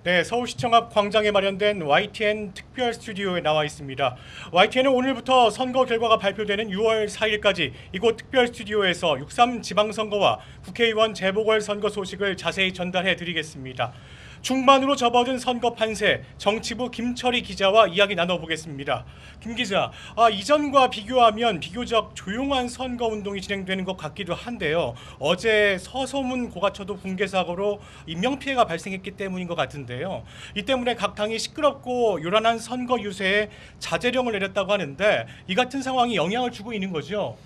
네, 서울시청 앞 광장에 마련된 YTN 특별 스튜디오에 나와 있습니다. YTN은 오늘부터 선거 결과가 발표되는 6월 4일까지 이곳 특별 스튜디오에서 6.3 지방선거와 국회의원 재보궐선거 소식을 자세히 전달해 드리겠습니다. 중반으로 접어든 선거 판세, 정치부 김철희 기자와 이야기 나눠보겠습니다. 김 기자, 이전과 비교하면 비교적 조용한 선거 운동이 진행되는 것 같기도 한데요. 어제 서소문 고가초도 붕괴 사고로 인명피해가 발생했기 때문인 것 같은데요. 이 때문에 각 당이 시끄럽고 요란한 선거 유세에 자제령을 내렸다고 하는데 이 같은 상황이 영향을 주고 있는 거죠.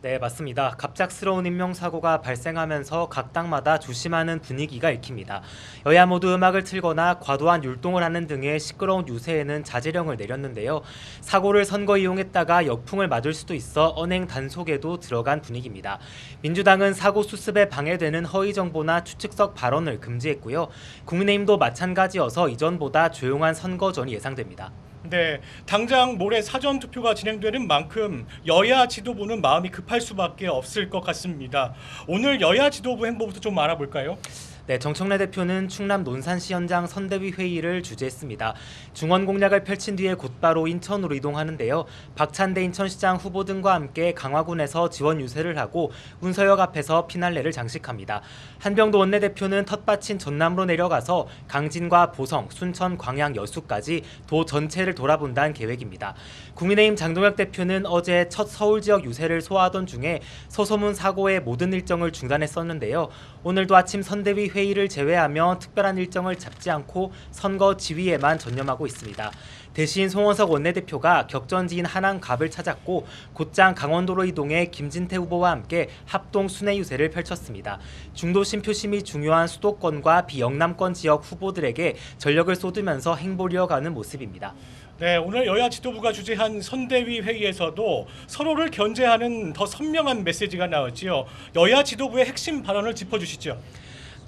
네, 맞습니다. 갑작스러운 인명사고가 발생하면서 각 당마다 조심하는 분위기가 읽힙니다. 여야 모두 음악을 틀거나 과도한 율동을 하는 등의 시끄러운 유세에는 자제령을 내렸는데요. 사고를 선거 이용했다가 역풍을 맞을 수도 있어 언행 단속에도 들어간 분위기입니다. 민주당은 사고 수습에 방해되는 허위 정보나 추측성 발언을 금지했고요. 국민의힘도 마찬가지여서 이전보다 조용한 선거전이 예상됩니다. 네, 당장 모레 사전 투표가 진행되는 만큼 여야 지도부는 마음이 급할 수밖에 없을 것 같습니다. 오늘 여야 지도부 행보부터 좀 알아볼까요? 네, 정청래 대표는 충남 논산시 현장 선대위 회의를 주재했습니다. 중원 공략을 펼친 뒤에 곧바로 인천으로 이동하는데요. 박찬대 인천시장 후보 등과 함께 강화군에서 지원 유세를 하고 운서역 앞에서 피날레를 장식합니다. 한병도 원내대표는 텃밭인 전남으로 내려가서 강진과 보성, 순천, 광양, 여수까지 도 전체를 돌아본다는 계획입니다. 국민의힘 장동혁 대표는 어제 첫 서울 지역 유세를 소화하던 중에 서소문 사고의 모든 일정을 중단했었는데요. 오늘도 아침 선대위 회의를 제외하며 특별한 일정을 잡지 않고 선거 지휘에만 전념하고 있습니다. 대신 송원석 원내대표가 격전지인 한양갑을 찾았고 곧장 강원도로 이동해 김진태 후보와 함께 합동 순회 유세를 펼쳤습니다. 중도 신표심이 중요한 수도권과 비영남권 지역 후보들에게 전력을 쏟으면서 행보를 이어가는 모습입니다. 네, 오늘 여야 지도부가 주재한 선대위 회의에서도 서로를 견제하는 더 선명한 메시지가 나왔지요. 여야 지도부의 핵심 발언을 짚어주시죠.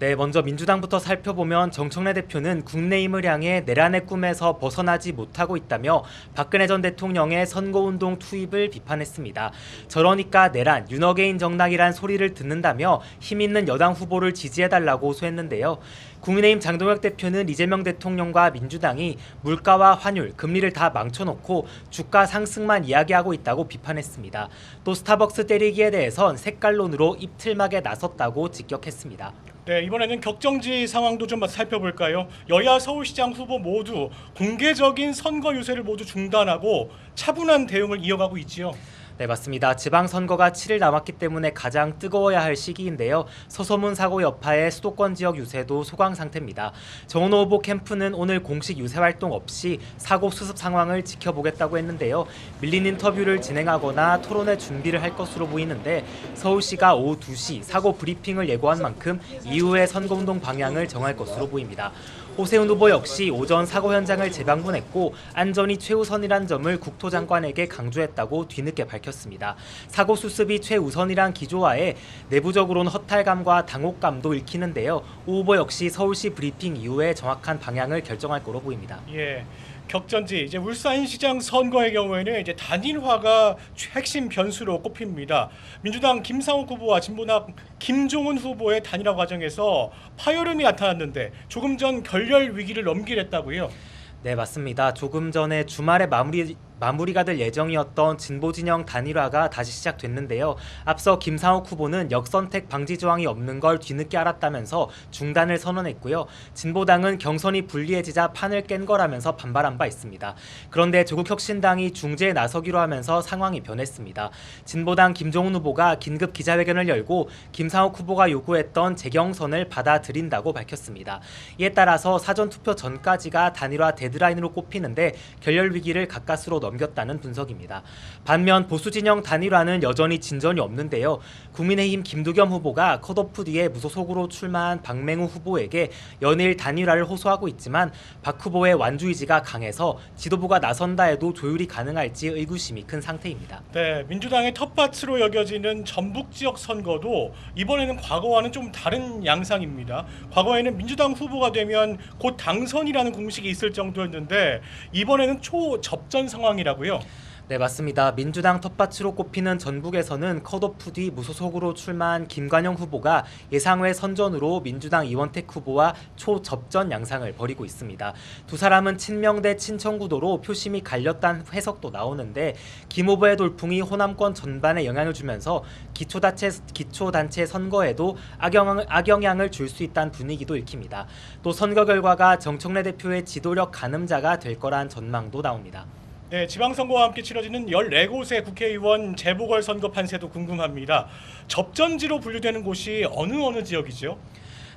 네, 먼저 민주당부터 살펴보면 정청래 대표는 국내임을 향해 내란의 꿈에서 벗어나지 못하고 있다며 박근혜 전 대통령의 선거운동 투입을 비판했습니다. 저러니까 내란, 윤어게인 정당이란 소리를 듣는다며 힘있는 여당 후보를 지지해달라고 호소했는데요. 국민의힘 장동혁 대표는 이재명 대통령과 민주당이 물가와 환율, 금리를 다 망쳐놓고 주가 상승만 이야기하고 있다고 비판했습니다. 또 스타벅스 때리기에 대해선 색깔론으로 입틀막에 나섰다고 직격했습니다. 네, 이번에는 격정지 상황도 좀 살펴볼까요? 여야 서울시장 후보 모두 공개적인 선거 유세를 모두 중단하고 차분한 대응을 이어가고 있지요. 네, 맞습니다. 지방선거가 7일 남았기 때문에 가장 뜨거워야 할 시기인데요. 서소문 사고 여파의 수도권 지역 유세도 소강 상태입니다. 정은호 후보 캠프는 오늘 공식 유세 활동 없이 사고 수습 상황을 지켜보겠다고 했는데요. 밀린 인터뷰를 진행하거나 토론회 준비를 할 것으로 보이는데 서울시가 오후 2시 사고 브리핑을 예고한 만큼 이후의 선거운동 방향을 정할 것으로 보입니다. 오세훈 후보 역시 오전 사고 현장을 재방문했고 안전이 최우선이란 점을 국토장관에게 강조했다고 뒤늦게 밝혔습니다. 사고 수습이 최우선이란 기조하에 내부적으로는 허탈감과 당혹감도 읽히는데요. 오 후보 역시 서울시 브리핑 이후에 정확한 방향을 결정할 거로 보입니다. 예. 격전지 이제 울산시장 선거의 경우에는 이제 단일화가 핵심 변수로 꼽힙니다. 민주당 김상욱 후보와 진보당 김종훈 후보의 단일화 과정에서 파열음이 나타났는데 조금 전 결렬 위기를 넘기랬다고요. 네, 맞습니다. 조금 전에 주말에 마무리가 될 예정이었던 진보 진영 단일화가 다시 시작됐는데요. 앞서 김상욱 후보는 역선택 방지 조항이 없는 걸 뒤늦게 알았다면서 중단을 선언했고요. 진보당은 경선이 불리해지자 판을 깬 거라면서 반발한 바 있습니다. 그런데 조국혁신당이 중재에 나서기로 하면서 상황이 변했습니다. 진보당 김종훈 후보가 긴급 기자회견을 열고 김상욱 후보가 요구했던 재경선을 받아들인다고 밝혔습니다. 이에 따라서 사전투표 전까지가 단일화 데드라인으로 꼽히는데 결렬 위기를 가까스로 넘겼다는 분석입니다. 반면 보수 진영 단일화는 여전히 진전이 없는데요. 국민의힘 김두겸 후보가 컷오프 뒤에 무소속으로 출마한 박맹우 후보에게 연일 단일화를 호소하고 있지만 박 후보의 완주 의지가 강해서 지도부가 나선다 해도 조율이 가능할지 의구심이 큰 상태입니다. 네, 민주당의 텃밭으로 여겨지는 전북 지역 선거도 이번에는 과거와는 좀 다른 양상입니다. 과거에는 민주당 후보가 되면 곧 당선이라는 공식이 있을 정도였는데 이번에는 초접전 상황이라고요. 네, 맞습니다. 민주당 텃밭으로 꼽히는 전북에서는 컷오프 뒤 무소속으로 출마한 김관영 후보가 예상외 선전으로 민주당 이원택 후보와 초접전 양상을 벌이고 있습니다. 두 사람은 친명 대 친청 구도로 표심이 갈렸다는 해석도 나오는데 김 후보의 돌풍이 호남권 전반에 영향을 주면서 기초단체 선거에도 악영향을 줄 수 있다는 분위기도 읽힙니다. 또 선거 결과가 정청래 대표의 지도력 가늠자가 될 거란 전망도 나옵니다. 네, 지방선거와 함께 치러지는 14곳의 국회의원 재보궐선거 판세도 궁금합니다. 접전지로 분류되는 곳이 어느 지역이죠?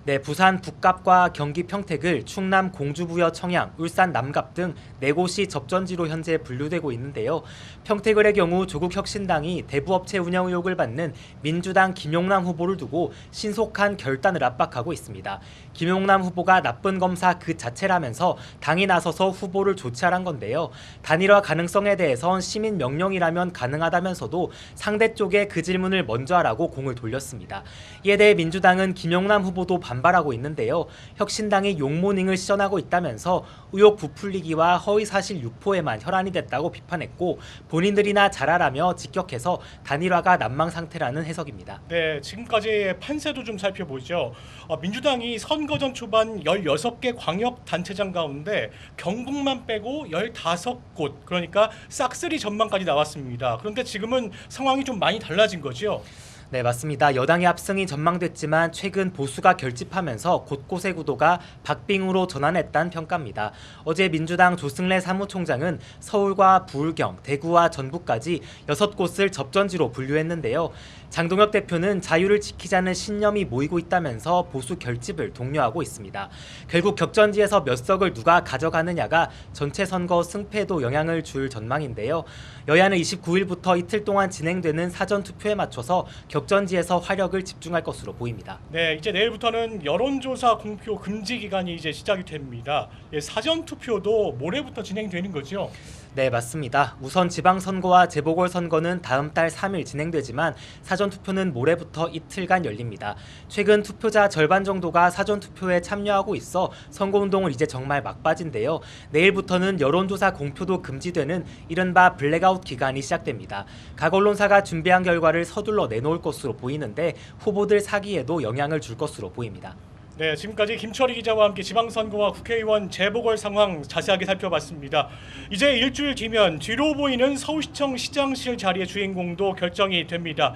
네, 부산 북갑과 경기 평택을 충남 공주부여 청양, 울산 남갑 등 4곳이 접전지로 현재 분류되고 있는데요. 평택을의 경우 조국 혁신당이 대부업체 운영 의혹을 받는 민주당 김용남 후보를 두고 신속한 결단을 압박하고 있습니다. 김용남 후보가 나쁜 검사 그 자체라면서 당이 나서서 후보를 조치하란 건데요. 단일화 가능성에 대해선 시민 명령이라면 가능하다면서도 상대 쪽에 그 질문을 먼저 하라고 공을 돌렸습니다. 이에 대해 민주당은 김용남 후보도 반발하고 있는데요. 혁신당이 용모닝을 시전하고 있다면서 의혹 부풀리기와 허위사실 유포에만 혈안이 됐다고 비판했고 본인들이나 잘하라며 직격해서 단일화가 난망 상태라는 해석입니다. 네, 지금까지 판세도 좀 살펴보죠. 민주당이 선거전 초반 16개 광역단체장 가운데 경북만 빼고 15곳, 그러니까 싹쓸이 전망까지 나왔습니다. 그런데 지금은 상황이 좀 많이 달라진 거죠. 네, 맞습니다. 여당의 압승이 전망됐지만 최근 보수가 결집하면서 곳곳의 구도가 박빙으로 전환했다는 평가입니다. 어제 민주당 조승래 사무총장은 서울과 부울경, 대구와 전북까지 6곳을 접전지로 분류했는데요. 장동혁 대표는 자유를 지키자는 신념이 모이고 있다면서 보수 결집을 독려하고 있습니다. 결국 격전지에서 몇 석을 누가 가져가느냐가 전체 선거 승패에도 영향을 줄 전망인데요. 여야는 29일부터 이틀 동안 진행되는 사전투표에 맞춰서 격전지에서 화력을 집중할 것으로 보입니다. 네, 이제 내일부터는 여론조사 공표 금지 기간이 이제 시작이 됩니다. 사전투표도 모레부터 진행되는 거죠? 네, 맞습니다. 우선 지방선거와 재보궐선거는 다음 달 3일 진행되지만 사전투표는 모레부터 이틀간 열립니다. 최근 투표자 절반 정도가 사전투표에 참여하고 있어 선거운동은 이제 정말 막바지인데요. 내일부터는 여론조사 공표도 금지되는 이른바 블랙아웃 기간이 시작됩니다. 각 언론사가 준비한 결과를 서둘러 내놓을 것으로 보이는데 후보들 사기에도 영향을 줄 것으로 보입니다. 네, 지금까지 김철희 기자와 함께 지방선거와 국회의원 재보궐 상황 자세하게 살펴봤습니다. 이제 일주일 뒤면 뒤로 보이는 서울시청 시장실 자리의 주인공도 결정이 됩니다.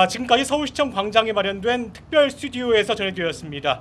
지금까지 서울시청 광장에 마련된 특별 스튜디오에서 전해드렸습니다.